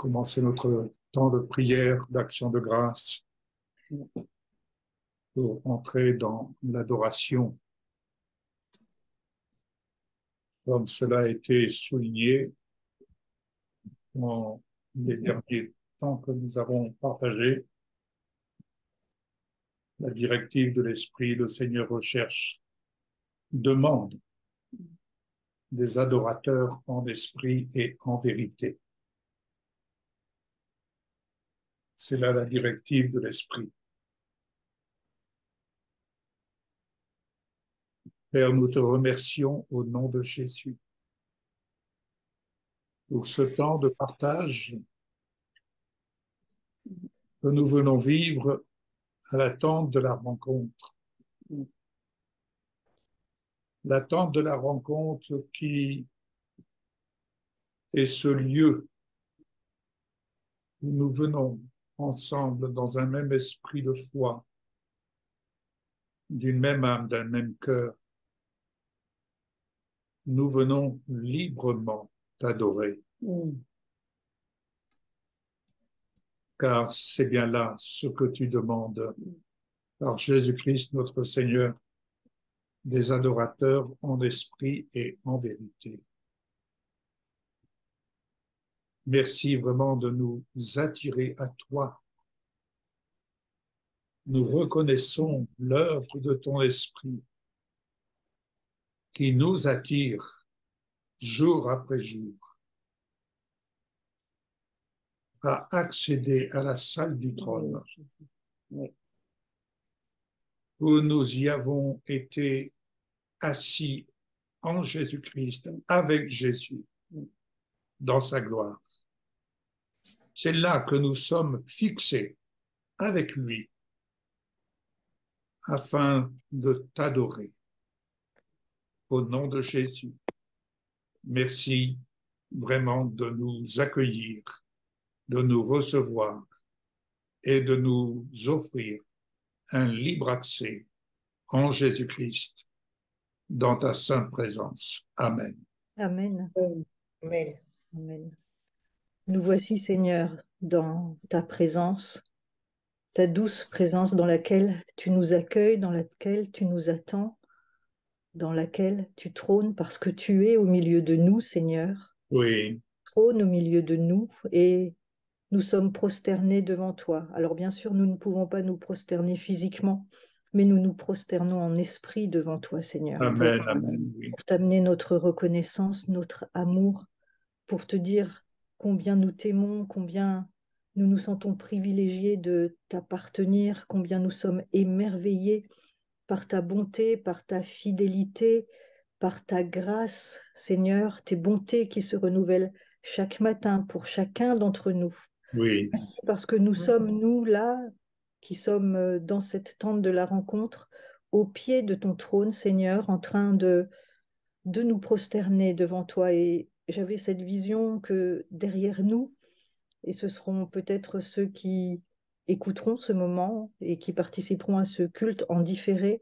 commencer notre temps de prière, d'action de grâce, pour entrer dans l'adoration. Comme cela a été souligné dans les derniers temps que nous avons partagés, la directive de l'Esprit, le Seigneur recherche, demande des adorateurs en esprit et en vérité. C'est là la directive de l'Esprit. Père, nous te remercions au nom de Jésus pour ce temps de partage que nous venons vivre à l'attente de la rencontre. L'attente de la rencontre qui est ce lieu où nous venons ensemble dans un même esprit de foi, d'une même âme, d'un même cœur. Nous venons librement t'adorer. Car c'est bien là ce que tu demandes par Jésus-Christ notre Seigneur, des adorateurs en esprit et en vérité. Merci vraiment de nous attirer à toi. Nous reconnaissons l'œuvre de ton esprit qui nous attire jour après jour à accéder à la salle du trône où nous y avons été assis en Jésus-Christ, avec Jésus, dans sa gloire. C'est là que nous sommes fixés avec lui afin de t'adorer. Au nom de Jésus, merci vraiment de nous accueillir, de nous recevoir et de nous offrir un libre accès en Jésus-Christ dans ta sainte présence. Amen. Amen. Amen. Amen. Nous voici, Seigneur, dans ta présence, ta douce présence dans laquelle tu nous accueilles, dans laquelle tu nous attends, dans laquelle tu trônes parce que tu es au milieu de nous, Seigneur. Oui. Trône au milieu de nous et nous sommes prosternés devant toi. Alors bien sûr, nous ne pouvons pas nous prosterner physiquement, mais nous nous prosternons en esprit devant toi, Seigneur. Amen, amen. Oui. Pour t'amener notre reconnaissance, notre amour, pour te dire combien nous t'aimons, combien nous nous sentons privilégiés de t'appartenir, combien nous sommes émerveillés par ta bonté, par ta fidélité, par ta grâce, Seigneur, tes bontés qui se renouvellent chaque matin pour chacun d'entre nous. Oui. Merci parce que nous sommes, nous, là, qui sommes dans cette tente de la rencontre, au pied de ton trône, Seigneur, en train de nous prosterner devant toi. Et j'avais cette vision que derrière nous, et ce seront peut-être ceux qui écouteront ce moment et qui participeront à ce culte en différé,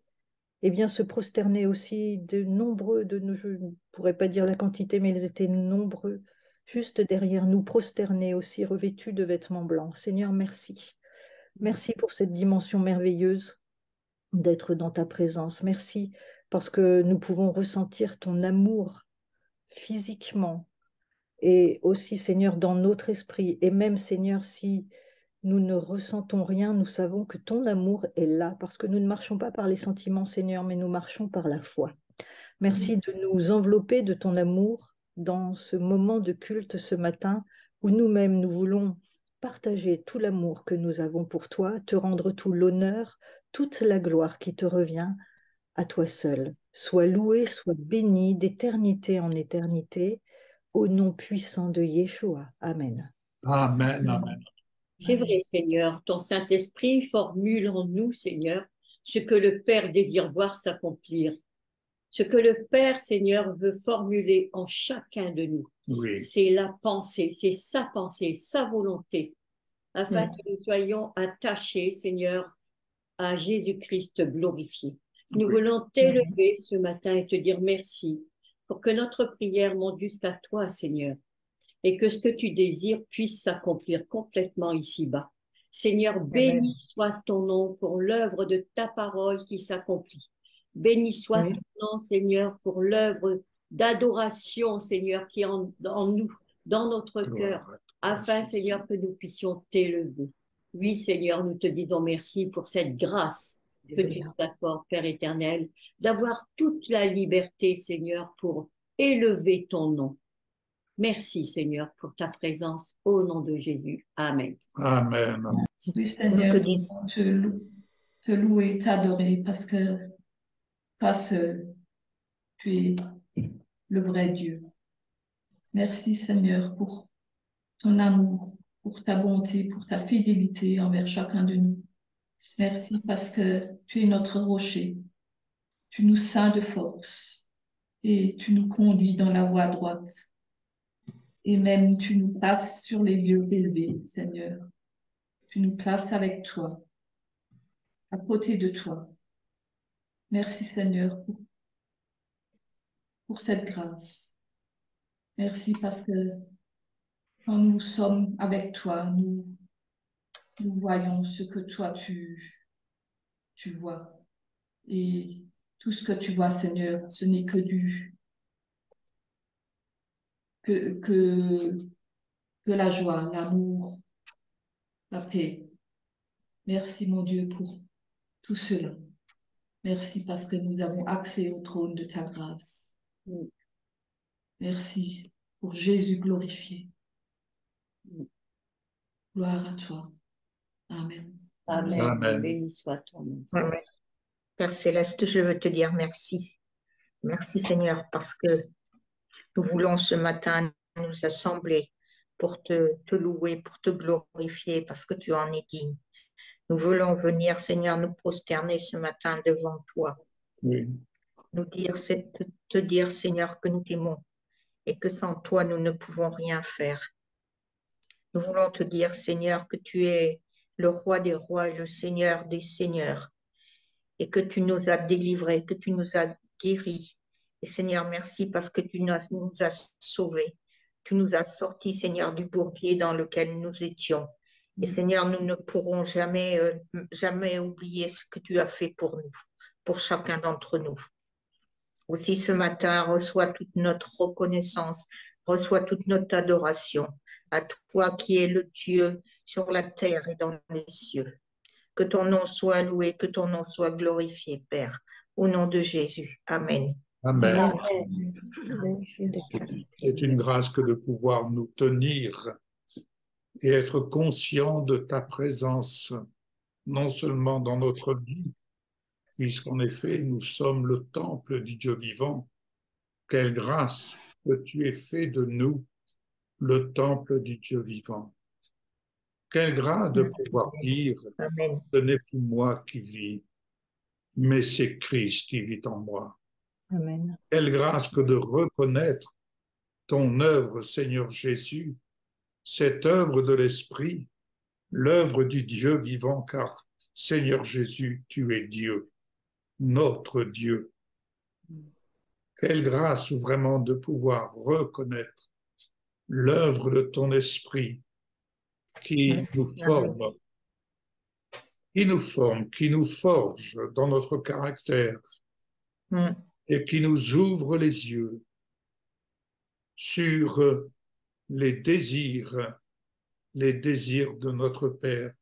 eh bien se prosterner aussi de nombreux, je ne pourrais pas dire la quantité, mais ils étaient nombreux, juste derrière nous, prosternés aussi, revêtus de vêtements blancs. Seigneur, merci. Merci pour cette dimension merveilleuse d'être dans ta présence. Merci parce que nous pouvons ressentir ton amour physiquement et aussi, Seigneur, dans notre esprit. Et même, Seigneur, si nous ne ressentons rien, nous savons que ton amour est là parce que nous ne marchons pas par les sentiments, Seigneur, mais nous marchons par la foi. Merci de nous envelopper de ton amour dans ce moment de culte ce matin où nous-mêmes, nous voulons partager tout l'amour que nous avons pour toi, te rendre tout l'honneur, toute la gloire qui te revient à toi seul. Sois loué, sois béni d'éternité en éternité, au nom puissant de Yeshua. Amen. Amen, amen. C'est vrai, Seigneur, ton Saint-Esprit formule en nous, Seigneur, ce que le Père désire voir s'accomplir. Ce que le Père, Seigneur, veut formuler en chacun de nous. Oui. C'est la pensée, c'est sa pensée, sa volonté, afin que nous soyons attachés, Seigneur, à Jésus-Christ glorifié. Nous Oui. voulons t'élever ce matin et te dire merci pour que notre prière monte jusqu'à toi, Seigneur. et que ce que tu désires puisse s'accomplir complètement ici-bas. Seigneur, béni soit ton nom pour l'œuvre de ta parole qui s'accomplit. Béni soit ton nom, Seigneur, pour l'œuvre d'adoration, Seigneur, qui est en nous, dans notre cœur, afin, Seigneur, que nous puissions t'élever. Oui, Seigneur, nous te disons merci pour cette grâce que tu nous accordes, Père éternel, d'avoir toute la liberté, Seigneur, pour élever ton nom. Merci, Seigneur, pour ta présence au nom de Jésus. Amen. Amen. Oui, Seigneur, te louer, t'adorer, parce que tu es le vrai Dieu. Merci, Seigneur, pour ton amour, pour ta bonté, pour ta fidélité envers chacun de nous. Merci parce que tu es notre rocher. Tu nous ceins de force et tu nous conduis dans la voie droite. Et même tu nous places sur les lieux élevés, Seigneur. Tu nous places avec toi, à côté de toi. Merci, Seigneur, pour cette grâce. Merci parce que quand nous sommes avec toi, nous voyons ce que toi tu vois. Et tout ce que tu vois, Seigneur, ce n'est que la joie, l'amour, la paix. Merci, mon Dieu, pour tout cela. Merci parce que nous avons accès au trône de ta grâce. Merci pour Jésus glorifié. Gloire à toi. Amen. Amen. Amen. Béni soit ton nom. Amen. Père Céleste, je veux te dire merci. Merci Seigneur parce que nous voulons ce matin nous assembler pour te louer, pour te glorifier parce que tu en es digne. Nous voulons venir Seigneur nous prosterner ce matin devant toi. Oui. Te dire Seigneur que nous t'aimons et que sans toi nous ne pouvons rien faire. Nous voulons te dire Seigneur que tu es le roi des rois et le Seigneur des seigneurs et que tu nous as délivrés, que tu nous as guéris. Et Seigneur, merci parce que tu nous as sauvés. Tu nous as sortis, Seigneur, du bourbier dans lequel nous étions. Et Seigneur, nous ne pourrons jamais oublier ce que tu as fait pour nous, pour chacun d'entre nous. Aussi ce matin, reçois toute notre reconnaissance, reçois toute notre adoration à toi qui es le Dieu sur la terre et dans les cieux. Que ton nom soit loué, que ton nom soit glorifié, Père. Au nom de Jésus. Amen. Amen. Amen. C'est une grâce que de pouvoir nous tenir et être conscient de ta présence, non seulement dans notre vie, puisqu'en effet, nous sommes le temple du Dieu vivant. Quelle grâce que tu aies fait de nous le temple du Dieu vivant. Quelle grâce de pouvoir dire, Amen. ce n'est plus moi qui vis, mais c'est Christ qui vit en moi. Amen. Quelle grâce que de reconnaître ton œuvre, Seigneur Jésus, cette œuvre de l'Esprit, l'œuvre du Dieu vivant, car Seigneur Jésus, tu es Dieu, notre Dieu. Quelle grâce vraiment de pouvoir reconnaître l'œuvre de ton Esprit qui nous forme, qui nous forge dans notre caractère et qui nous ouvre les yeux sur les désirs de notre Père,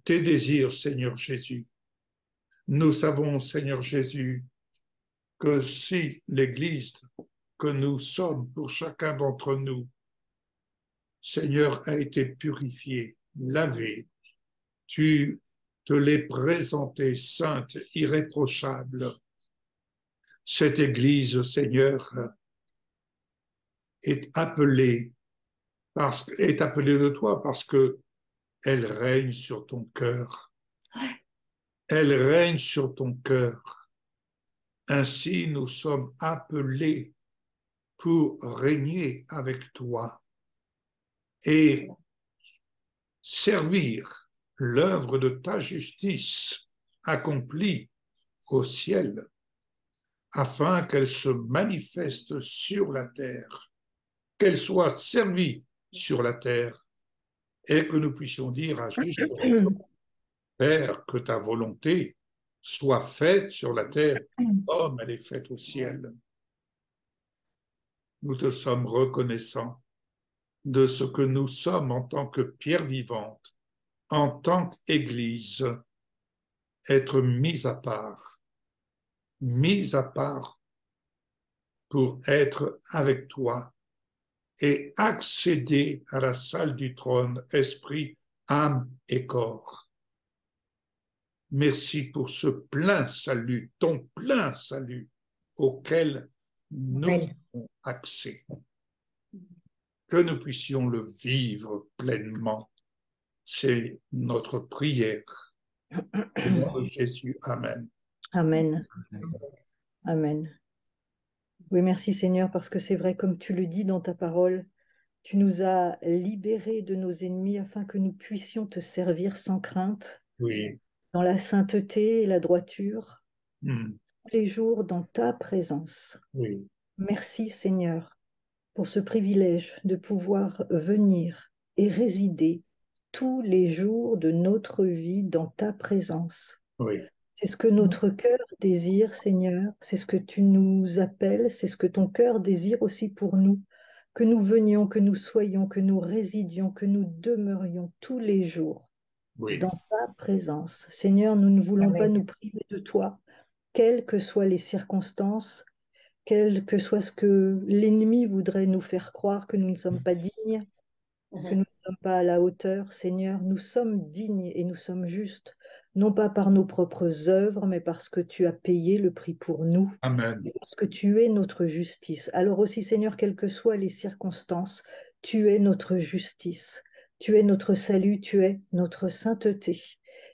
tes désirs, Seigneur Jésus. Nous savons, Seigneur Jésus, que si l'Église que nous sommes pour chacun d'entre nous, Seigneur, a été purifiée, lavée, tu te l'es présentée sainte, irréprochable. Cette Église, Seigneur, est appelée de toi parce que elle règne sur ton cœur. Elle règne sur ton cœur. Ainsi, nous sommes appelés pour régner avec toi et servir l'œuvre de ta justice accomplie au ciel afin qu'elle se manifeste sur la terre. qu'elle soit servie sur la terre et que nous puissions dire à juste raison, Père, que ta volonté soit faite sur la terre comme elle est faite au ciel. Nous te sommes reconnaissants de ce que nous sommes en tant que pierre vivante, en tant qu'Église, être mis à part pour être avec toi et accéder à la salle du trône, esprit, âme et corps. Merci pour ce plein salut, ton plein salut auquel nous avons accès. Que nous puissions le vivre pleinement. C'est notre prière. Au nom de Jésus, Amen. Amen. Amen. Oui, merci Seigneur, parce que c'est vrai, comme tu le dis dans ta parole, tu nous as libérés de nos ennemis afin que nous puissions te servir sans crainte, Oui. dans la sainteté et la droiture, Mm. tous les jours dans ta présence. Oui. Merci Seigneur pour ce privilège de pouvoir venir et résider tous les jours de notre vie dans ta présence. Oui. C'est ce que notre cœur désire, Seigneur, c'est ce que tu nous appelles, c'est ce que ton cœur désire aussi pour nous, que nous venions, que nous soyons, que nous résidions, que nous demeurions tous les jours Oui. dans ta présence. Seigneur, nous ne voulons Amen. pas nous priver de toi, quelles que soient les circonstances, quel que soit ce que l'ennemi voudrait nous faire croire que nous ne sommes pas dignes, que nous ne sommes pas à la hauteur. Seigneur, nous sommes dignes et nous sommes justes, non pas par nos propres œuvres, mais parce que tu as payé le prix pour nous, Amen. parce que tu es notre justice. Alors aussi, Seigneur, quelles que soient les circonstances, tu es notre justice, tu es notre salut, tu es notre sainteté.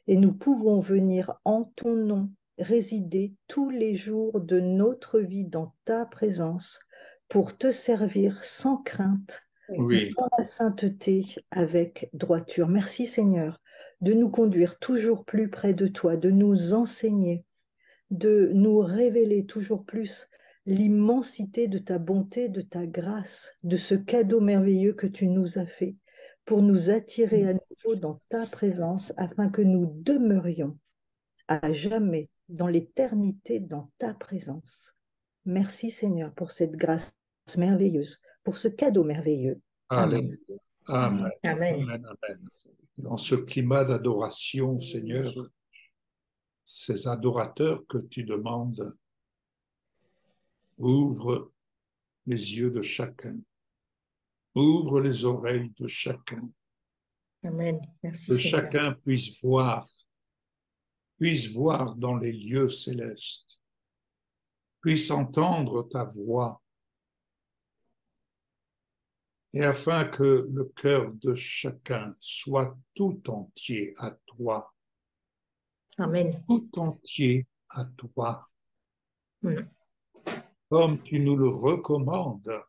Et nous pouvons venir en ton nom résider tous les jours de notre vie dans ta présence pour te servir sans crainte, Oui. dans la sainteté avec droiture. Merci Seigneur de nous conduire toujours plus près de toi, de nous enseigner, de nous révéler toujours plus l'immensité de ta bonté, de ta grâce, de ce cadeau merveilleux que tu nous as fait pour nous attirer à nouveau dans ta présence afin que nous demeurions à jamais dans l'éternité dans ta présence. Merci Seigneur pour cette grâce merveilleuse, pour ce cadeau merveilleux. Amen. Amen. Amen. Amen. Amen. Dans ce climat d'adoration, Seigneur, ces adorateurs que tu demandes, ouvre les yeux de chacun, ouvre les oreilles de chacun, Amen. Merci que Seigneur. chacun puisse voir dans les lieux célestes, puisse entendre ta voix, et afin que le cœur de chacun soit tout entier à toi, Amen. tout entier à toi, Mm. comme tu nous le recommandes,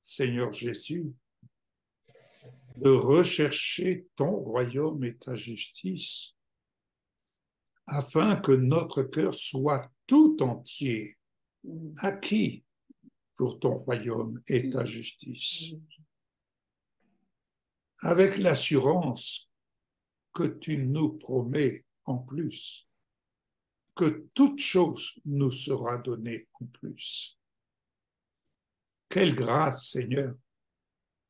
Seigneur Jésus, de rechercher ton royaume et ta justice, afin que notre cœur soit tout entier acquis pour ton royaume et ta justice, avec l'assurance que tu nous promets en plus, que toute chose nous sera donnée en plus. Quelle grâce, Seigneur,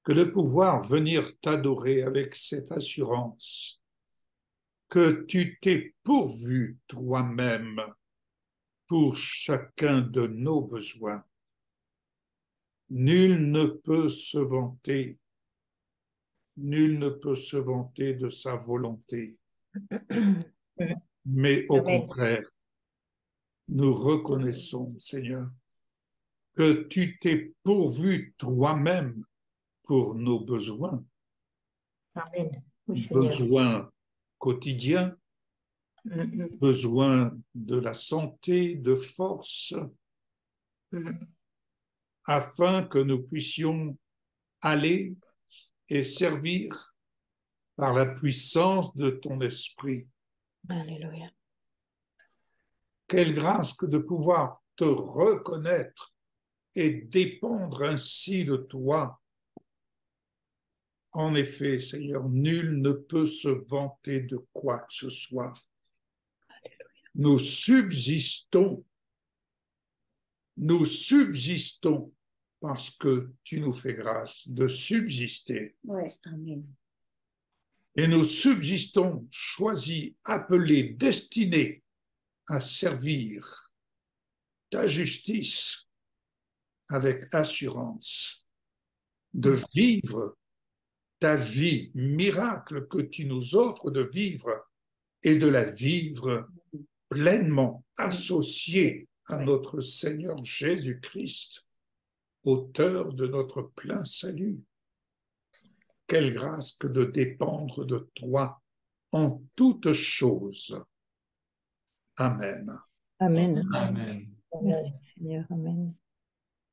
que de pouvoir venir t'adorer avec cette assurance que tu t'es pourvu toi-même pour chacun de nos besoins. Nul ne peut se vanter de sa volonté, mais au Amen. contraire, nous reconnaissons, Seigneur, que tu t'es pourvu toi-même pour nos besoins, Amen. Oui, Seigneur. besoins quotidiens, Mm, besoins de la santé, de force, mm. afin que nous puissions aller et servir par la puissance de ton esprit. Alléluia. Quelle grâce que de pouvoir te reconnaître et dépendre ainsi de toi En effet, Seigneur, nul ne peut se vanter de quoi que ce soit. Nous subsistons parce que tu nous fais grâce de subsister. Ouais, amen. Et nous subsistons, choisis, appelés, destinés à servir ta justice avec assurance, de vivre ta vie miracle que tu nous offres de vivre et de la vivre pleinement associée à notre Seigneur Jésus-Christ, auteur de notre plein salut. Quelle grâce que de dépendre de toi en toutes choses. Amen. Amen. Amen. Merci Seigneur, Amen.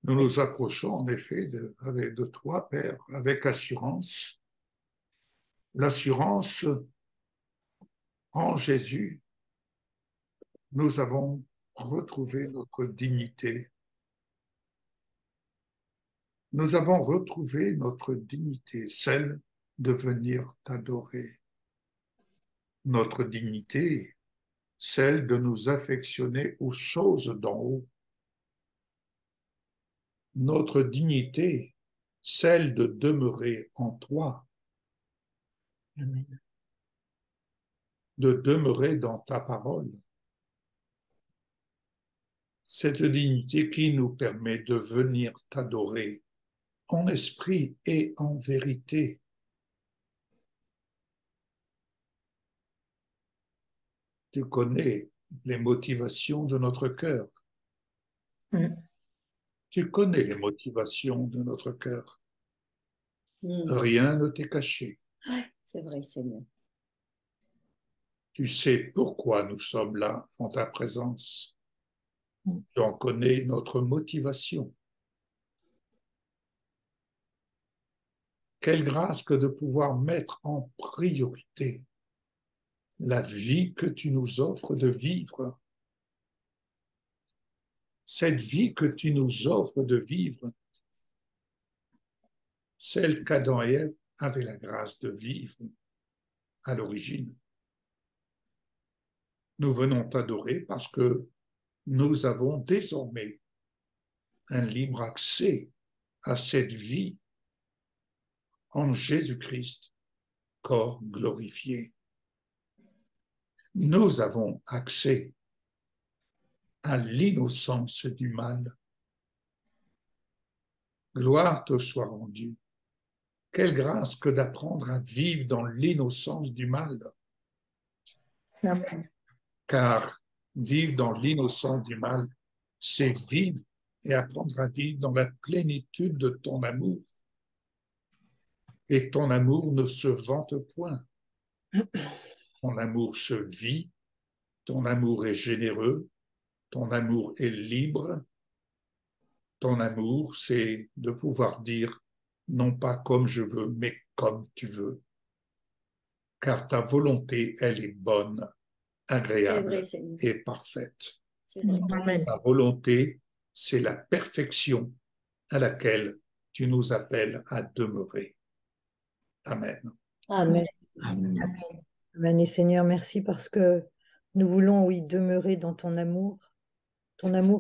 Nous nous approchons en effet de toi, Père, avec assurance. L'assurance en Jésus, nous avons retrouvé notre dignité. Nous avons retrouvé notre dignité, celle de venir t'adorer. Notre dignité, celle de nous affectionner aux choses d'en haut. Notre dignité, celle de demeurer en toi, Amen. de demeurer dans ta parole. Cette dignité qui nous permet de venir t'adorer en esprit et en vérité. Tu connais les motivations de notre cœur. Tu connais les motivations de notre cœur. Rien ne t'est caché. C'est vrai, Seigneur. Tu sais pourquoi nous sommes là en ta présence. Tu en connais notre motivation. Quelle grâce que de pouvoir mettre en priorité la vie que tu nous offres de vivre. Cette vie que tu nous offres de vivre, celle qu'Adam et Ève avaient la grâce de vivre à l'origine. Nous venons t'adorer parce que nous avons désormais un libre accès à cette vie en Jésus-Christ, corps glorifié. Nous avons accès à l'innocence du mal. Gloire te soit rendue. Quelle grâce que d'apprendre à vivre dans l'innocence du mal. Amen. Car vivre dans l'innocence du mal, c'est vivre et apprendre à vivre dans la plénitude de ton amour. Et ton amour ne se vante point. Ton amour se vit, ton amour est généreux, ton amour est libre. Ton amour, c'est de pouvoir dire non pas comme je veux, mais comme tu veux. Car ta volonté, elle est bonne, agréable et parfaite. Amen. Ta volonté, c'est la perfection à laquelle tu nous appelles à demeurer. Amen. Amen. Amen. Amen. Et Seigneur, merci parce que nous voulons, oui, demeurer dans ton amour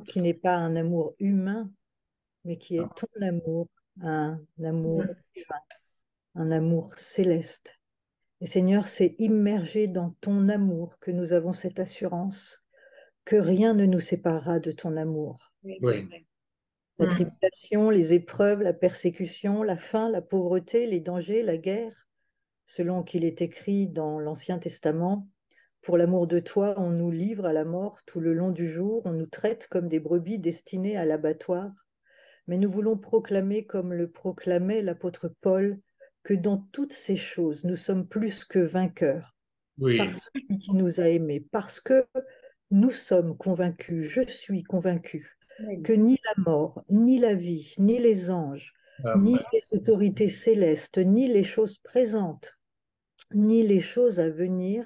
qui n'est pas un amour humain, mais qui est ton amour, un amour divin, un amour céleste. Et Seigneur, c'est immergé dans ton amour que nous avons cette assurance que rien ne nous séparera de ton amour. Oui. La tribulation, les épreuves, la persécution, la faim, la pauvreté, les dangers, la guerre, selon qu'il est écrit dans l'Ancien Testament, pour l'amour de toi, on nous livre à la mort tout le long du jour, on nous traite comme des brebis destinées à l'abattoir. Mais nous voulons proclamer, comme le proclamait l'apôtre Paul, que dans toutes ces choses, nous sommes plus que vainqueurs Oui. par celui qui nous a aimés, parce que nous sommes convaincus, je suis convaincu, que ni la mort, ni la vie, ni les anges, ni Amen. les autorités célestes, ni les choses présentes, ni les choses à venir,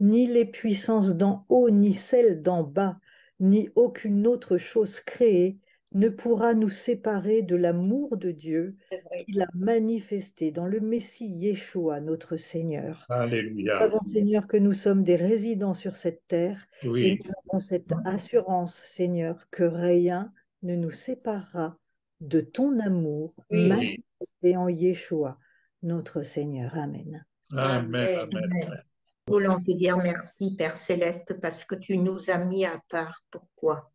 ni les puissances d'en haut, ni celles d'en bas, ni aucune autre chose créée ne pourra nous séparer de l'amour de Dieu C'est vrai. qu'il a manifesté dans le Messie Yeshua, notre Seigneur. Nous Alléluia. savons, Seigneur, que nous sommes des résidents sur cette terre et Oui, nous avons cette assurance, Seigneur, que rien ne nous séparera de ton amour Oui. manifesté en Yeshua, notre Seigneur. Amen. amen, Amen. amen. Amen. Nous voulons te dire merci, Père Céleste, parce que tu nous as mis à part. Pourquoi?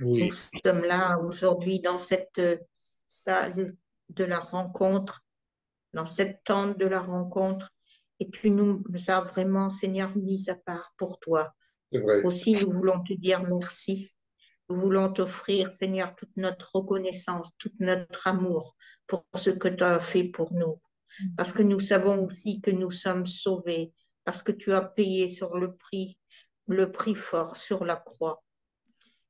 Oui, Nous sommes là aujourd'hui dans cette salle de la rencontre, dans cette tente de la rencontre, et tu nous as vraiment, Seigneur, mis à part pour toi. c'est vrai. Aussi, nous voulons te dire merci. Nous voulons t'offrir, Seigneur, toute notre reconnaissance, tout notre amour pour ce que tu as fait pour nous. Parce que nous savons aussi que nous sommes sauvés, parce que tu as payé sur le prix fort sur la croix.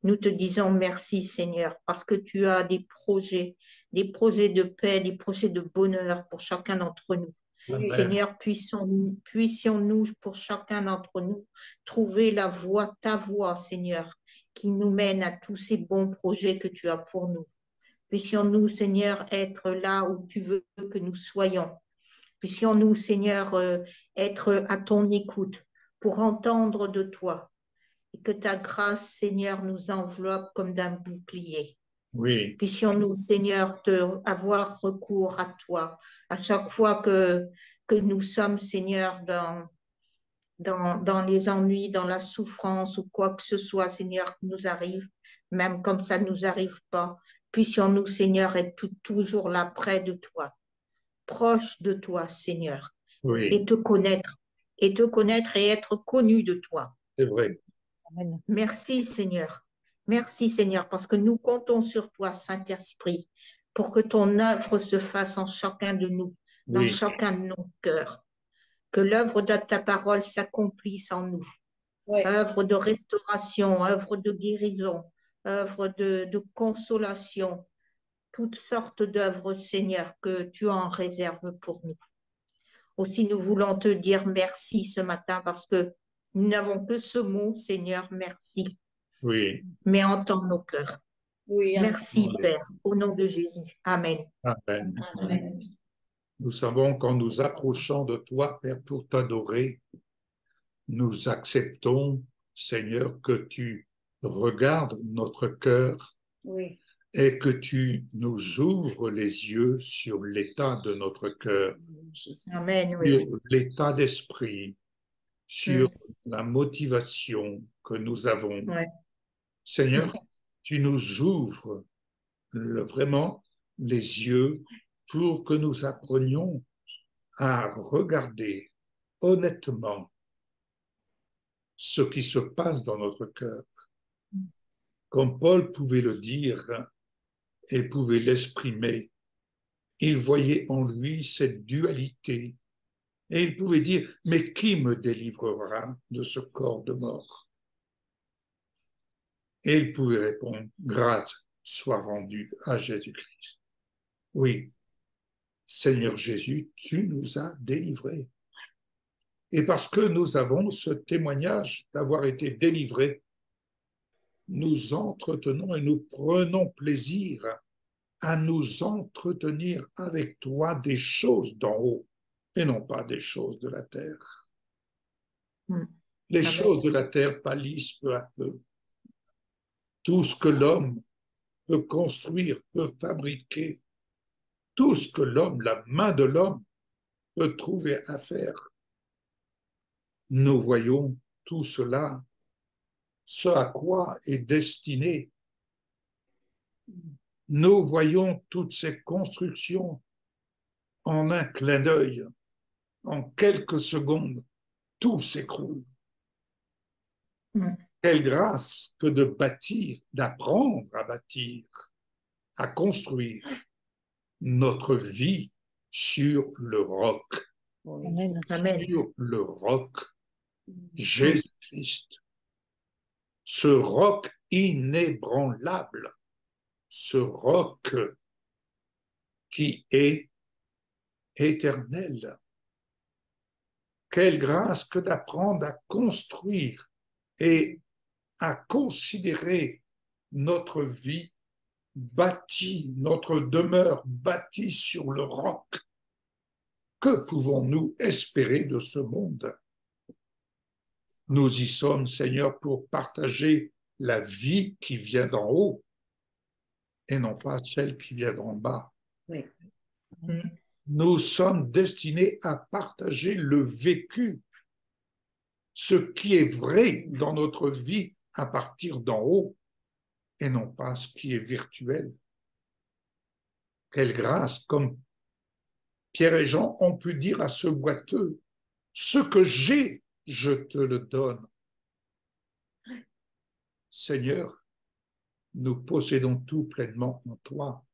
Nous te disons merci, Seigneur, parce que tu as des projets de paix, des projets de bonheur pour chacun d'entre nous. Amen. Seigneur, puissions-nous, pour chacun d'entre nous, trouver la voie, ta voie, Seigneur, qui nous mène à tous ces bons projets que tu as pour nous. Puissions-nous, Seigneur, être là où tu veux que nous soyons. Puissions-nous, Seigneur, être à ton écoute pour entendre de toi. Et que ta grâce, Seigneur, nous enveloppe comme d'un bouclier. Oui, Puissions-nous, Seigneur, avoir recours à toi à chaque fois que nous sommes, Seigneur, dans les ennuis, dans la souffrance ou quoi que ce soit, Seigneur, qui nous arrive, même quand ça ne nous arrive pas. Puissions-nous, Seigneur, être toujours là près de toi, proche de toi, Seigneur, oui, et te connaître et être connu de toi. c'est vrai. Amen. Merci Seigneur. Merci Seigneur, parce que nous comptons sur toi, Saint-Esprit, pour que ton œuvre se fasse en chacun de nous, dans Oui, chacun de nos cœurs. Que l'œuvre de ta parole s'accomplisse en nous. Ouais. Œuvre de restauration, œuvre de guérison, œuvre de consolation, toutes sortes d'œuvres, Seigneur, que tu en réserves pour nous. Aussi, nous voulons te dire merci ce matin parce que nous n'avons que ce mot, Seigneur, merci. oui, Mais entends nos cœurs. Oui. Merci, Oui. Père, au nom de Jésus. Amen. amen. Amen. Nous savons qu'en nous approchant de toi, Père, pour t'adorer, nous acceptons, Seigneur, que tu regardes notre cœur Oui. et que tu nous ouvres les yeux sur l'état de notre cœur, Amen, oui. sur l'état d'esprit, sur la motivation que nous avons. Ouais. Seigneur, tu nous ouvres vraiment les yeux pour que nous apprenions à regarder honnêtement ce qui se passe dans notre cœur. Comme Paul pouvait le dire et pouvait l'exprimer, il voyait en lui cette dualité et il pouvait dire, mais qui me délivrera de ce corps de mort? Et il pouvait répondre, grâce soit rendue à Jésus-Christ. Oui, Seigneur Jésus, tu nous as délivrés. Et parce que nous avons ce témoignage d'avoir été délivrés, nous entretenons et nous prenons plaisir à nous entretenir avec toi des choses d'en haut et non pas des choses de la terre. Les Amen. choses de la terre pâlissent peu à peu. Tout ce que l'homme peut construire, peut fabriquer, tout ce que l'homme, la main de l'homme, peut trouver à faire. Nous voyons tout cela, ce à quoi est destiné. Nous voyons toutes ces constructions en un clin d'œil, en quelques secondes, tout s'écroule. Quelle grâce que de bâtir, d'apprendre à bâtir, à construire notre vie sur le roc. Amen. Amen. Sur le roc, Jésus-Christ. Ce roc inébranlable, ce roc qui est éternel. Quelle grâce que d'apprendre à construire et à considérer notre vie bâtie, notre demeure bâtie sur le roc. Que pouvons-nous espérer de ce monde? Nous y sommes, Seigneur, pour partager la vie qui vient d'en haut et non pas celle qui vient d'en bas. Oui. Nous sommes destinés à partager le vécu, ce qui est vrai dans notre vie à partir d'en haut et non pas ce qui est virtuel. Quelle grâce, comme Pierre et Jean ont pu dire à ce boiteux, ce que j'ai, je te le donne. Seigneur, nous possédons tout pleinement en toi.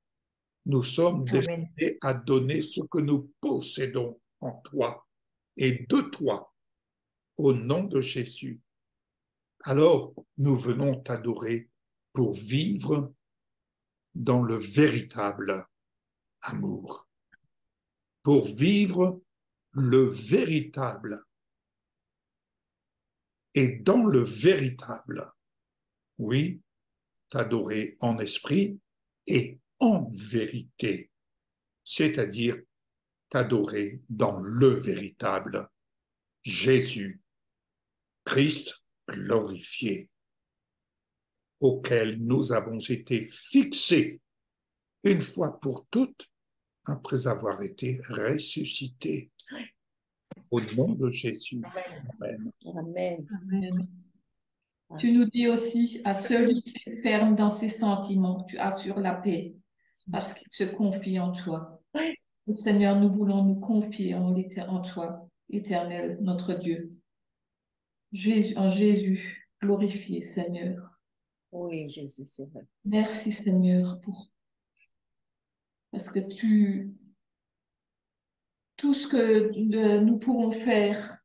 Nous sommes destinés à donner ce que nous possédons en toi et de toi, au nom de Jésus. Alors, nous venons t'adorer pour vivre dans le véritable amour, pour vivre le véritable et dans le véritable, oui, t'adorer en esprit et en vérité, c'est-à-dire t'adorer dans le véritable Jésus, Christ glorifié, auquel nous avons été fixés une fois pour toutes après avoir été ressuscités. Au nom de Jésus. Amen. Amen. Amen. Tu nous dis aussi, à celui qui est ferme dans ses sentiments, tu assures la paix parce qu'il se confie en toi. Seigneur, nous voulons nous confier en toi, Éternel, notre Dieu. En Jésus, glorifié, Seigneur. Oui, Jésus, c'est vrai. Merci, Seigneur, parce que tout ce que nous pouvons faire,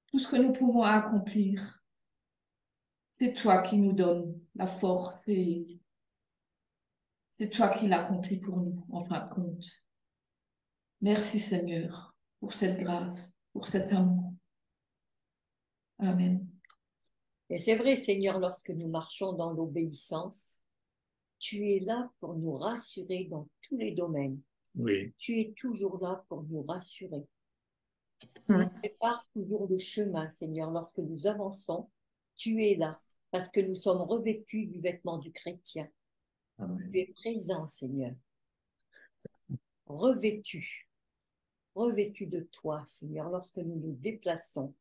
tout ce que nous pouvons accomplir, c'est toi qui nous donnes la force et c'est toi qui l'accomplis pour nous, en fin de compte. Merci, Seigneur, pour cette grâce, pour cet amour. Amen. Et c'est vrai, Seigneur, lorsque nous marchons dans l'obéissance, tu es là pour nous rassurer dans tous les domaines. Oui. Tu es toujours là pour nous rassurer. Oui. Tu prépares toujours le chemin, Seigneur. Lorsque nous avançons, tu es là parce que nous sommes revêtus du vêtement du chrétien. Amen. Tu es présent, Seigneur. Revêtu de toi, Seigneur, lorsque nous nous déplaçons.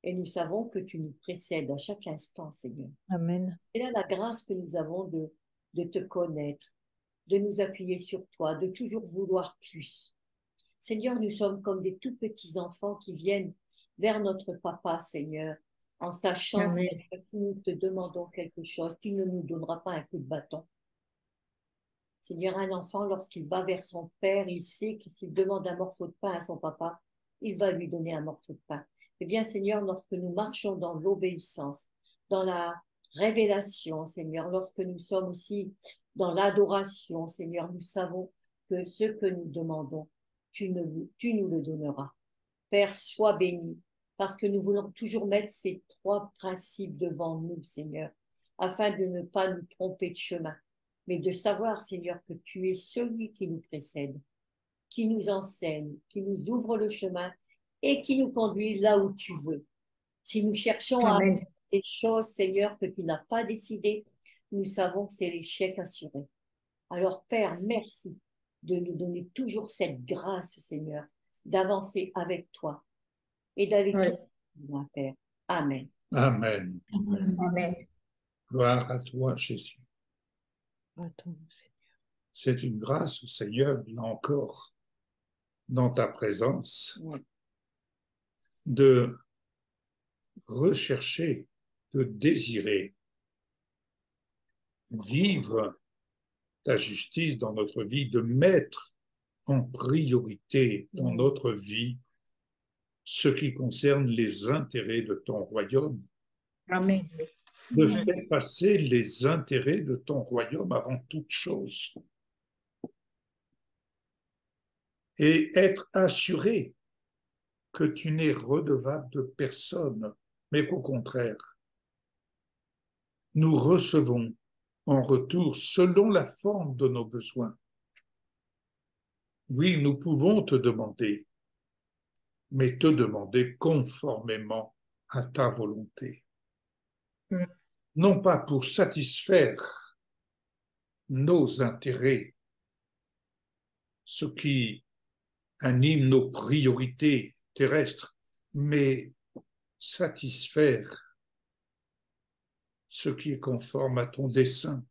Et nous savons que tu nous précèdes à chaque instant, Seigneur. Amen. Et là, la grâce que nous avons de te connaître, de nous appuyer sur toi, de toujours vouloir plus. Seigneur, nous sommes comme des tout petits enfants qui viennent vers notre papa, Seigneur, en sachant Amen. que si nous te demandons quelque chose, tu ne nous donneras pas un coup de bâton. Seigneur, un enfant, lorsqu'il va vers son père, il sait que s'il demande un morceau de pain à son papa, il va lui donner un morceau de pain. Eh bien, Seigneur, lorsque nous marchons dans l'obéissance, dans la révélation, Seigneur, lorsque nous sommes aussi dans l'adoration, Seigneur, nous savons que ce que nous demandons, tu nous le donneras. Père, sois béni, parce que nous voulons toujours mettre ces trois principes devant nous, Seigneur, afin de ne pas nous tromper de chemin, mais de savoir, Seigneur, que tu es celui qui nous précède, qui nous enseigne, qui nous ouvre le chemin et qui nous conduit là où tu veux. Si nous cherchons à Amen. faire des choses, Seigneur, que tu n'as pas décidées, nous savons que c'est l'échec assuré. Alors, Père, merci de nous donner toujours cette grâce, Seigneur, d'avancer avec toi et d'aller Oui. tout loin, Père. Amen. Amen. Amen. Gloire à toi, Jésus. Attends, Seigneur. C'est une grâce, Seigneur, là encore, dans ta présence, Oui. de rechercher, de désirer vivre ta justice dans notre vie, de mettre en priorité dans notre vie ce qui concerne les intérêts de ton royaume, Amen. de faire passer les intérêts de ton royaume avant toute chose et être assuré que tu n'es redevable de personne, mais qu'au contraire, nous recevons en retour selon la forme de nos besoins. Oui, nous pouvons te demander, mais te demander conformément à ta volonté. Non pas pour satisfaire nos intérêts, ce qui anime nos priorités terrestres, mais satisfaire ce qui est conforme à ton dessein.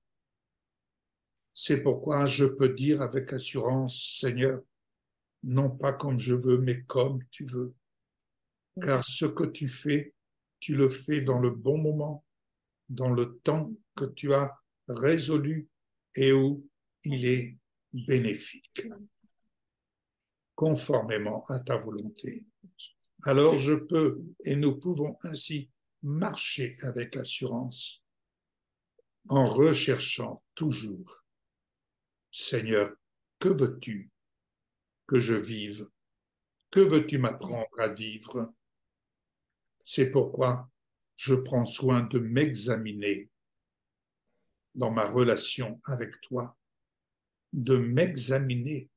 C'est pourquoi je peux dire avec assurance, Seigneur, non pas comme je veux, mais comme tu veux. Car ce que tu fais, tu le fais dans le bon moment, dans le temps que tu as résolu et où il est bénéfique, conformément à ta volonté. Alors je peux et nous pouvons ainsi marcher avec assurance en recherchant toujours, Seigneur, que veux-tu que je vive? Que veux-tu m'apprendre à vivre? C'est pourquoi je prends soin de m'examiner dans ma relation avec toi, de m'examiner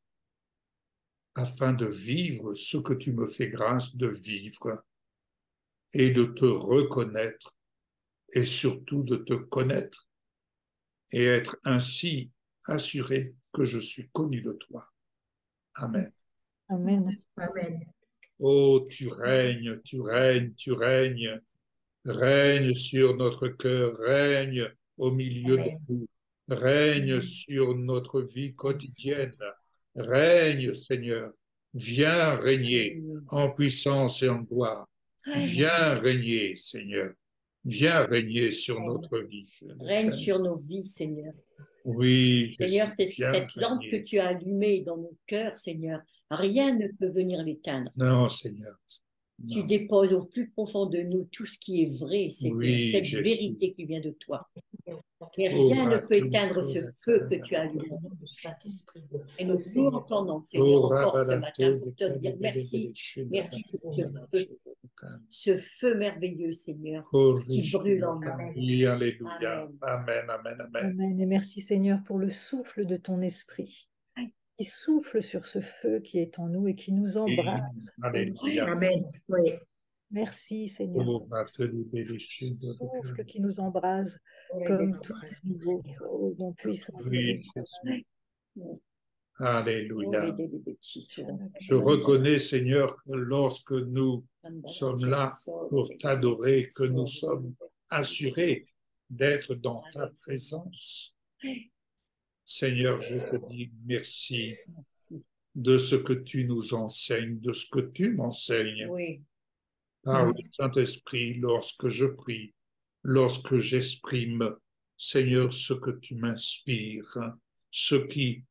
afin de vivre ce que tu me fais grâce de vivre et de te reconnaître et surtout de te connaître et être ainsi assuré que je suis connu de toi. Amen. Amen. Amen. Oh, tu règnes, tu règnes, tu règnes. Règne sur notre cœur, règne au milieu de nous, règne sur notre vie quotidienne, règne, Seigneur, viens régner en puissance et en gloire, viens régner, Seigneur, viens régner sur notre vie. Règne sur nos vies, Seigneur. Oui, Seigneur, c'est viens cette lampe régner. que tu as allumée dans nos cœurs, Seigneur. Rien ne peut venir l'éteindre. Non, Seigneur. Tu Non. déposes au plus profond de nous tout ce qui est vrai, Seigneur, Oui, cette Jésus. vérité qui vient de toi. Et Oh, rien ne peut Rabbi, éteindre ce feu que tu as allumé. Et nous louons ton nom, Oh, Seigneur, encore ce Rabbi, matin pour te dire merci. Merci pour ce feu merveilleux, Seigneur, qui brûle en nous. Oui, alléluia. Amen. Amen, amen, amen. Amen. Et merci Seigneur pour le souffle de ton esprit qui souffle sur ce feu qui est en nous et qui nous embrasse. Alléluia. Amen. Oui. Merci Seigneur. Oh, Souffle qui nous embrase comme tout nouveau. Oh, ton puissant. oui, Jésus. Alléluia. Oh, Je reconnais, Seigneur, que lorsque nous sommes là pour t'adorer, que nous sommes assurés d'être dans ta présence. Seigneur, je te dis merci de ce que tu nous enseignes, de ce que tu m'enseignes. Oui. Par le Saint-Esprit, lorsque je prie, lorsque j'exprime, Seigneur, ce que tu m'inspires, ce qui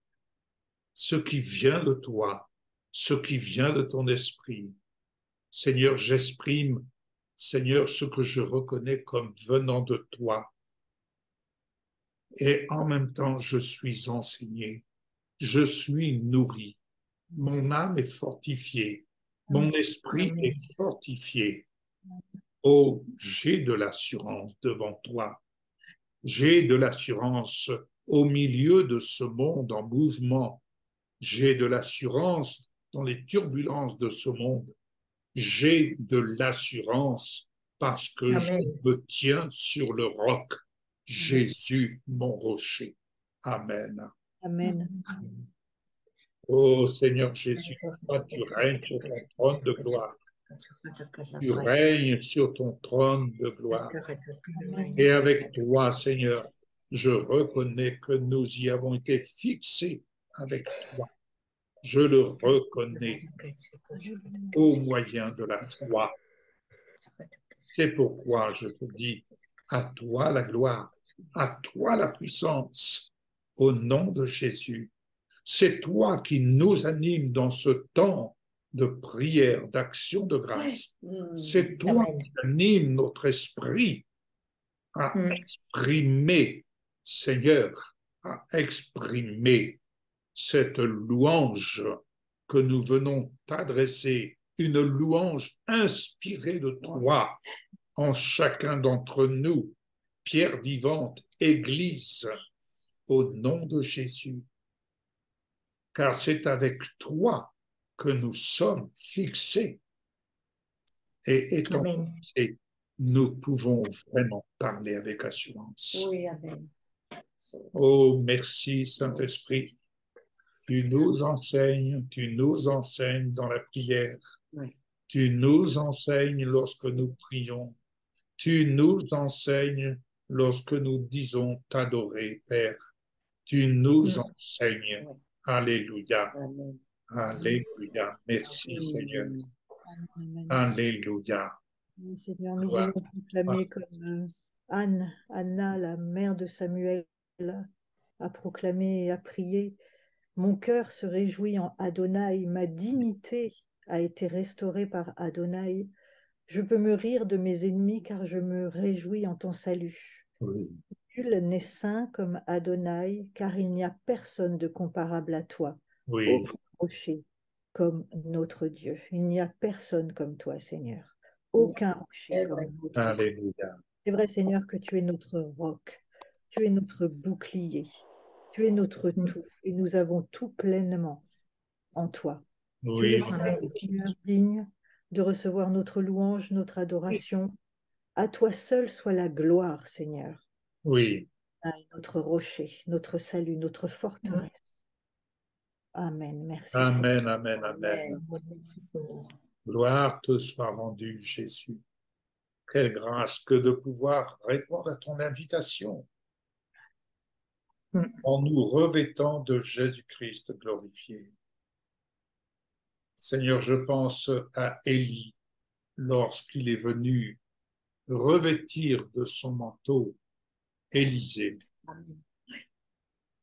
vient de toi, ce qui vient de ton esprit. Seigneur, j'exprime, Seigneur, ce que je reconnais comme venant de toi. Et en même temps, je suis enseigné, je suis nourri, mon âme est fortifiée, mon esprit est fortifié. Oh, j'ai de l'assurance devant toi. J'ai de l'assurance au milieu de ce monde en mouvement. J'ai de l'assurance dans les turbulences de ce monde. J'ai de l'assurance parce que Amen. je me tiens sur le roc. Jésus, mon rocher. Amen. Amen. Oh Seigneur Jésus, toi tu règnes sur ton trône de gloire. Tu règnes sur ton trône de gloire. Et avec toi, Seigneur, je reconnais que nous y avons été fixés avec toi. Je le reconnais au moyen de la foi. C'est pourquoi je te dis, à toi la gloire, à toi la puissance, au nom de Jésus. C'est toi qui nous anime dans ce temps de prière, d'action de grâce. C'est toi qui anime notre esprit à exprimer, Seigneur, à exprimer cette louange que nous venons t'adresser, une louange inspirée de toi en chacun d'entre nous. pierre vivante, Église, au nom de Jésus. Car c'est avec toi que nous sommes fixés. Et étant fixés, nous pouvons vraiment parler avec assurance. Oui, amen. Oh, merci Saint-Esprit. Tu nous enseignes dans la prière. Oui. Tu nous enseignes lorsque nous prions. Tu nous enseignes lorsque nous disons t'adorer, Père. Tu nous enseignes. Alléluia. Amen. Alléluia. Merci, Seigneur. Amen. Alléluia. Seigneur, nous voulons proclamer comme Anna, la mère de Samuel, a proclamé et a prié. Mon cœur se réjouit en Adonai, ma dignité a été restaurée par Adonai. Je peux me rire de mes ennemis car je me réjouis en ton salut. Oui. Nul n'est saint comme Adonai, car il n'y a personne de comparable à toi. Oui. Aucun rocher comme notre Dieu. Il n'y a personne comme toi, Seigneur. Aucun rocher comme notre Dieu. Alléluia. C'est vrai, Seigneur, que tu es notre roc, tu es notre bouclier, tu es notre tout, et nous avons tout pleinement en toi. Tu es le Oui. seul Seigneur digne de recevoir notre louange, notre adoration. À toi seul soit la gloire, Seigneur. Oui. Notre rocher, notre salut, notre forteresse. Amen. Merci. Amen, amen, amen. Gloire te soit rendue, Jésus. Quelle grâce que de pouvoir répondre à ton invitation en nous revêtant de Jésus-Christ glorifié. Seigneur, je pense à Élie lorsqu'il est venu revêtir de son manteau Élisée.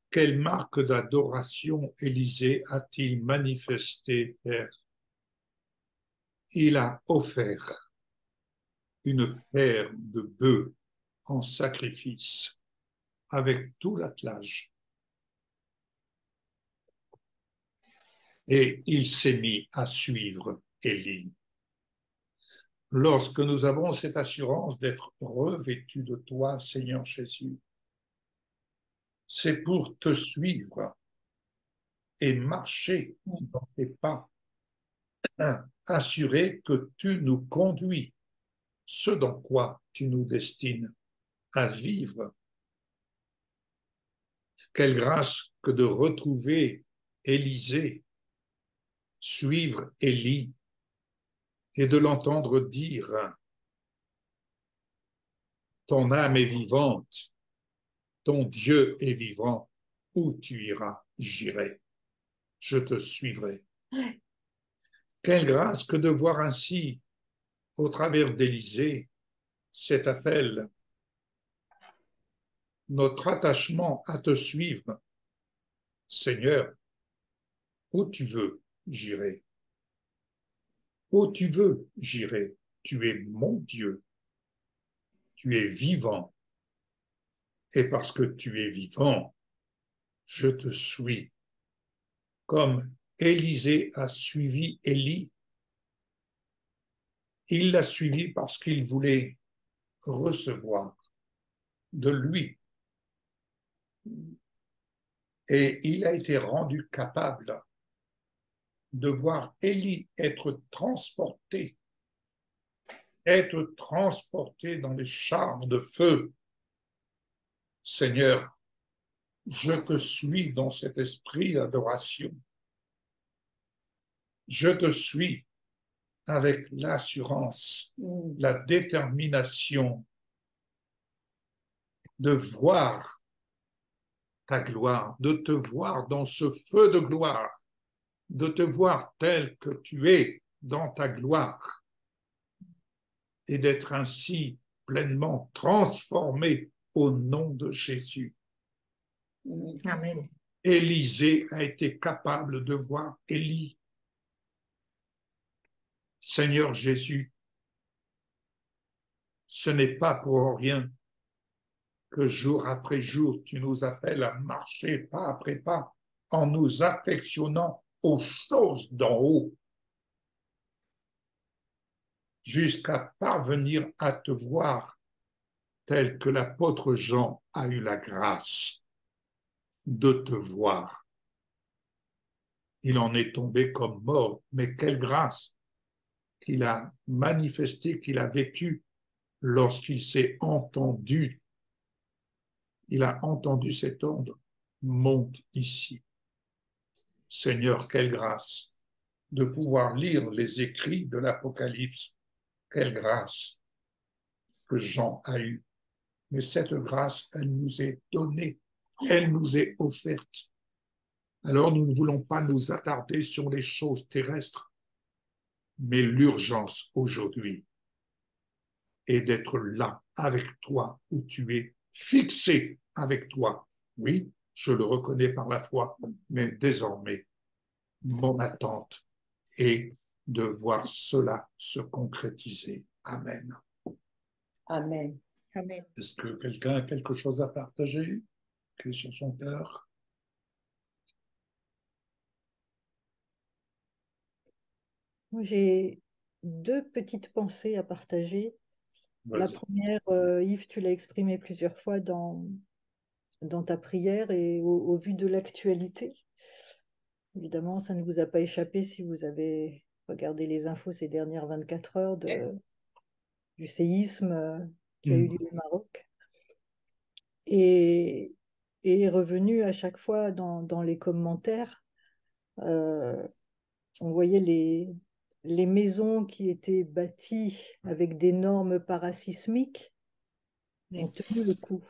Quelle marque d'adoration Élisée a-t-il manifesté, Père? Il a offert une paire de bœufs en sacrifice avec tout l'attelage. Et il s'est mis à suivre Élie. Lorsque nous avons cette assurance d'être revêtus de toi, Seigneur Jésus, c'est pour te suivre et marcher dans tes pas, assurer que tu nous conduis, ce dans quoi tu nous destines à vivre. Quelle grâce que de retrouver Élisée, suivre Élie et de l'entendre dire « Ton âme est vivante, ton Dieu est vivant, où tu iras, j'irai, je te suivrai. » Quelle grâce que de voir ainsi, au travers d'Élisée, cet appel, notre attachement à te suivre. Seigneur, où tu veux, j'irai. Où tu veux, j'irai. Tu es mon Dieu. Tu es vivant. Et parce que tu es vivant, je te suis. Comme Élisée a suivi Élie, il l'a suivi parce qu'il voulait recevoir de lui. Et il a été rendu capable de voir Élie être transporté dans les chars de feu. Seigneur, je te suis dans cet esprit d'adoration. Je te suis avec l'assurance, la détermination de voir ta gloire, de te voir dans ce feu de gloire, de te voir tel que tu es dans ta gloire et d'être ainsi pleinement transformé au nom de Jésus. Amen. Élisée a été capable de voir Élie. Seigneur Jésus, ce n'est pas pour rien que jour après jour, tu nous appelles à marcher pas après pas en nous affectionnant aux choses d'en haut jusqu'à parvenir à te voir tel que l'apôtre Jean a eu la grâce de te voir. Il en est tombé comme mort, mais quelle grâce qu'il a manifestée, qu'il a vécue lorsqu'il s'est entendu. Il a entendu cet ordre, monte ici. Seigneur, quelle grâce de pouvoir lire les écrits de l'Apocalypse. Quelle grâce que Jean a eue. Mais cette grâce, elle nous est donnée, elle nous est offerte. Alors nous ne voulons pas nous attarder sur les choses terrestres, mais l'urgence aujourd'hui est d'être là avec toi où tu es, fixé avec toi. Oui, je le reconnais par la foi, mais désormais, mon attente est de voir cela se concrétiser. Amen. Amen. Amen. Est-ce que quelqu'un a quelque chose à partager qui est sur son cœur? Moi, j'ai deux petites pensées à partager. La Vas-y. première, Yves, tu l'as exprimée plusieurs fois dans ta prière et au vu de l'actualité. Évidemment, ça ne vous a pas échappé si vous avez regardé les infos ces dernières 24 heures du séisme qui a eu lieu au Maroc. Et, et est revenu à chaque fois dans les commentaires. euh, on voyait les maisons qui étaient bâties avec des normes parasismiques ont tenu le coup.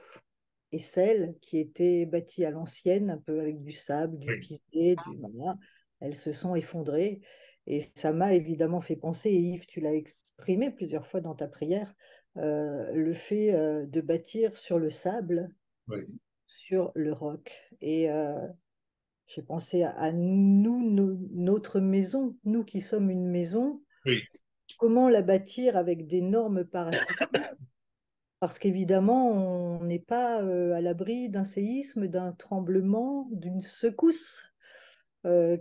Et celles qui étaient bâties à l'ancienne, un peu avec du sable, du Oui, pisé, du machin, elles se sont effondrées. Et ça m'a évidemment fait penser, et Yves, tu l'as exprimé plusieurs fois dans ta prière, le fait de bâtir sur le sable, oui, sur le roc. Et j'ai pensé à nous, notre maison, nous qui sommes une maison, oui, comment la bâtir avec des normes parasismiques parce qu'évidemment, on n'est pas à l'abri d'un séisme, d'un tremblement, d'une secousse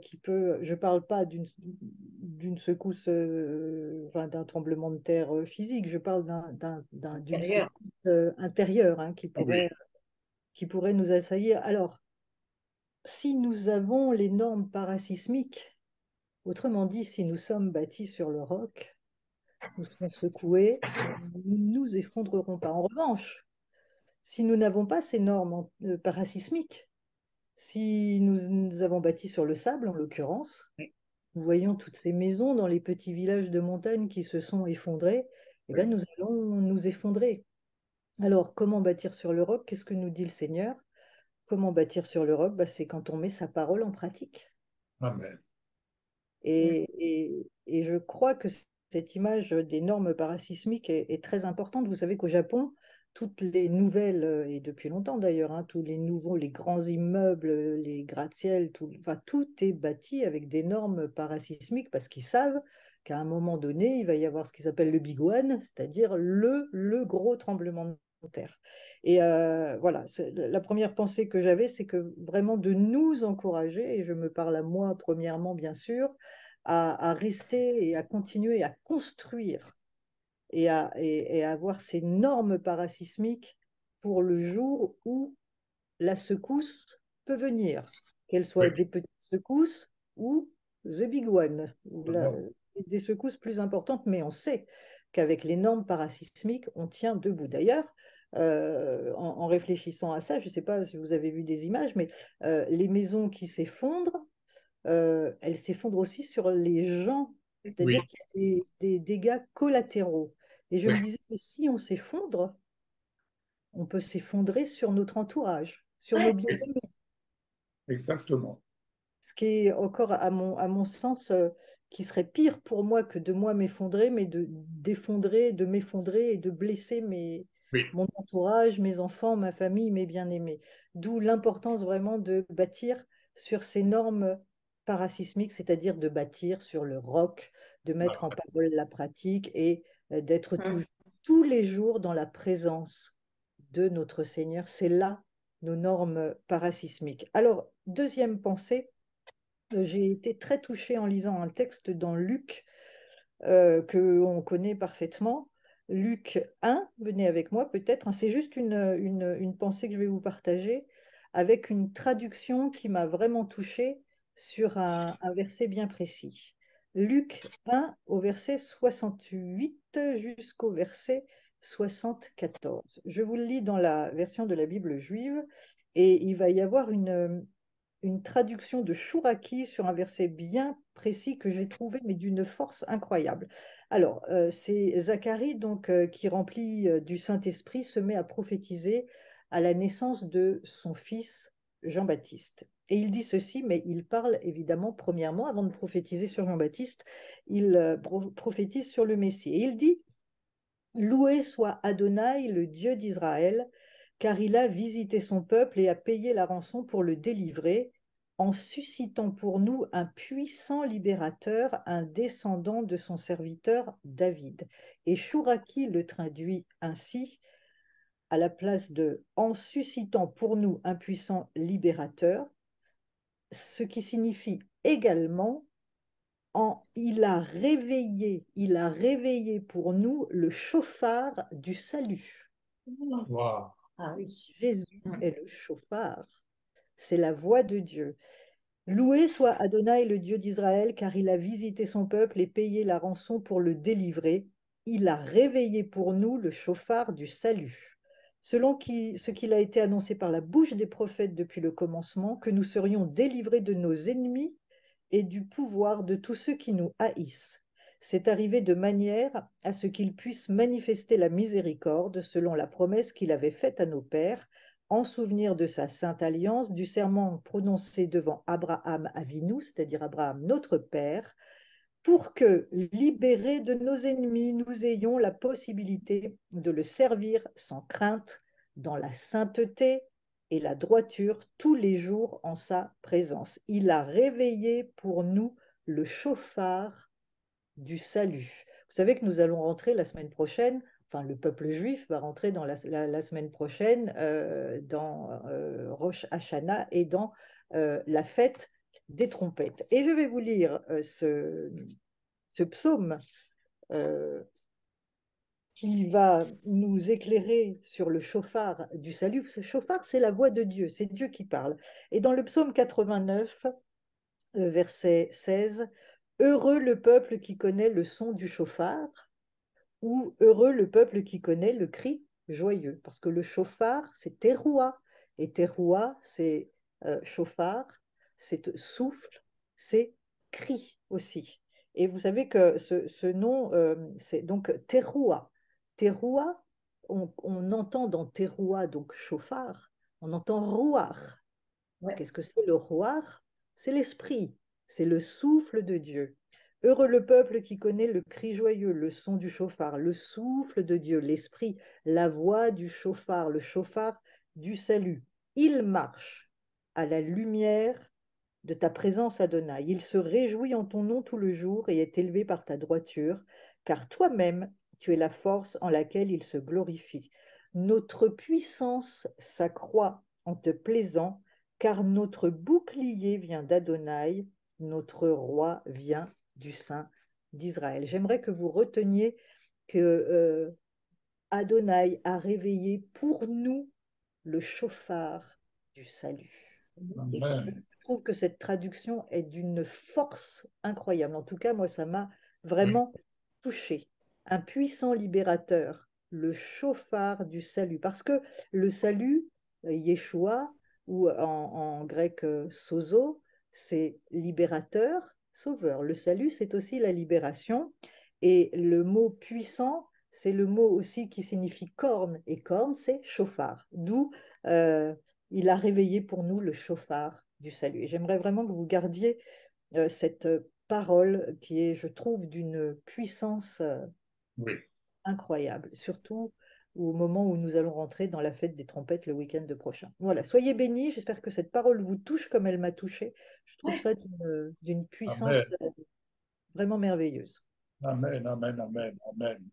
qui peut, je ne parle pas d'une secousse, enfin, d'un tremblement de terre physique, je parle d'une secousse Intérieur. intérieure hein, oui, qui pourrait nous assaillir. Alors, si nous avons les normes parasismiques, autrement dit, si nous sommes bâtis sur le roc, nous serons secoués, nous ne nous effondrerons pas. En revanche, si nous n'avons pas ces normes parasismiques, si nous avons bâti sur le sable, en l'occurrence, nous voyons toutes ces maisons dans les petits villages de montagne qui se sont effondrés, eh bien, oui. nous allons nous effondrer. Alors, comment bâtir sur le roc? Qu'est-ce que nous dit le Seigneur? Comment bâtir sur le roc? Bah, c'est quand on met sa parole en pratique. Amen. Et je crois que cette image des normes parasismiques est très importante. Vous savez qu'au Japon, toutes les nouvelles, et depuis longtemps d'ailleurs, hein, tous les nouveaux, les grands immeubles, les gratte-ciel, enfin, tout est bâti avec des normes parasismiques parce qu'ils savent qu'à un moment donné, il va y avoir ce qui s'appelle le Big One, c'est-à-dire le gros tremblement de terre. Et voilà, la première pensée que j'avais, c'est que vraiment de nous encourager, et je me parle à moi premièrement, bien sûr, à rester et à continuer à construire et à avoir ces normes parasismiques pour le jour où la secousse peut venir, qu'elle soit Oui, des petites secousses ou the big one, ou vraiment. des secousses plus importantes, mais on sait qu'avec les normes parasismiques, on tient debout. D'ailleurs, en réfléchissant à ça, je ne sais pas si vous avez vu des images, mais les maisons qui s'effondrent, elles s'effondrent aussi sur les gens, c'est-à-dire Oui, qu'il y a des dégâts collatéraux. Et je oui, me disais, mais si on s'effondre, on peut s'effondrer sur notre entourage, sur nos oui, bien-aimés. exactement. Ce qui est encore, à mon sens, qui serait pire pour moi que de moi m'effondrer, mais de m'effondrer et de blesser Oui, mon entourage, mes enfants, ma famille, mes bien-aimés. D'où l'importance vraiment de bâtir sur ces normes parasismiques, c'est-à-dire de bâtir sur le roc, de mettre en parole la pratique et d'être tous les jours dans la présence de notre Seigneur. C'est là nos normes parasismiques. Alors, deuxième pensée, j'ai été très touchée en lisant un texte dans Luc que on connaît parfaitement. Luc 1, venez avec moi peut-être, hein, c'est juste une pensée que je vais vous partager avec une traduction qui m'a vraiment touchée sur un verset bien précis. Luc 1 au verset 68 jusqu'au verset 74. Je vous le lis dans la version de la Bible juive et il va y avoir une traduction de Chouraki sur un verset bien précis que j'ai trouvé, mais d'une force incroyable. Alors, c'est Zacharie donc, qui, rempli du Saint-Esprit, se met à prophétiser à la naissance de son fils Jean-Baptiste. Et il dit ceci, mais il parle évidemment, premièrement, avant de prophétiser sur Jean-Baptiste, il prophétise sur le Messie. Et il dit, loué soit Adonai, le Dieu d'Israël, car il a visité son peuple et a payé la rançon pour le délivrer, en suscitant pour nous un puissant libérateur, un descendant de son serviteur David. Et Chouraki le traduit ainsi, à la place de en suscitant pour nous un puissant libérateur, ce qui signifie également il a réveillé pour nous le chauffard du salut. Wow. Ah oui. Jésus est le chauffard, c'est la voix de Dieu. Loué soit Adonai, le Dieu d'Israël, car il a visité son peuple et payé la rançon pour le délivrer. Il a réveillé pour nous le chauffard du salut. Selon ce qu'il a été annoncé par la bouche des prophètes depuis le commencement, que nous serions délivrés de nos ennemis et du pouvoir de tous ceux qui nous haïssent. C'est arrivé de manière à ce qu'il puisse manifester la miséricorde selon la promesse qu'il avait faite à nos pères, en souvenir de sa sainte alliance, du serment prononcé devant Abraham Avinu, c'est-à-dire Abraham notre père, pour que, libérés de nos ennemis, nous ayons la possibilité de le servir sans crainte, dans la sainteté et la droiture, tous les jours en sa présence. Il a réveillé pour nous le chauffard du salut. Vous savez que nous allons rentrer la semaine prochaine, enfin le peuple juif va rentrer dans la semaine prochaine dans Rosh Hashanah et dans la fête des trompettes. Et je vais vous lire ce psaume qui va nous éclairer sur le chauffard du salut. Ce chauffard, c'est la voix de Dieu, c'est Dieu qui parle. Et dans le psaume 89, verset 16, heureux le peuple qui connaît le son du chauffard, ou heureux le peuple qui connaît le cri joyeux. Parce que le chauffard, c'est teroua, et teroua, c'est chauffard, c'est souffle, c'est cri aussi. Et vous savez que ce nom, c'est donc teroua. Teroua, on entend dans teroua, donc chauffard, on entend rouar. Ouais. Qu'est-ce que c'est le rouar? C'est l'esprit, c'est le souffle de Dieu. Heureux le peuple qui connaît le cri joyeux, le son du chauffard, le souffle de Dieu, l'esprit, la voix du chauffard, le chauffard du salut. Il marche à la lumière de ta présence, Adonai. Il se réjouit en ton nom tout le jour et est élevé par ta droiture, car toi-même, tu es la force en laquelle il se glorifie. Notre puissance s'accroît en te plaisant, car notre bouclier vient d'Adonai, notre roi vient du Saint d'Israël. J'aimerais que vous reteniez que Adonai a réveillé pour nous le chauffard du salut. Amen. Je trouve que cette traduction est d'une force incroyable. En tout cas, moi, ça m'a Oui. vraiment touchée. Un puissant libérateur, le chauffard du salut. Parce que le salut, Yeshua, ou en grec sozo, c'est libérateur, sauveur. Le salut, c'est aussi la libération. Et le mot puissant, c'est le mot aussi qui signifie corne. Et corne, c'est chauffard. D'où il a réveillé pour nous le chauffard du salut. Et j'aimerais vraiment que vous gardiez cette parole qui est, je trouve, d'une puissance Oui. incroyable, surtout au moment où nous allons rentrer dans la fête des trompettes le week-end prochain. Voilà, soyez bénis, j'espère que cette parole vous touche comme elle m'a touchée. Je trouve ça d'une puissance Amen. vraiment merveilleuse. Amen. Amen. Amen. Amen.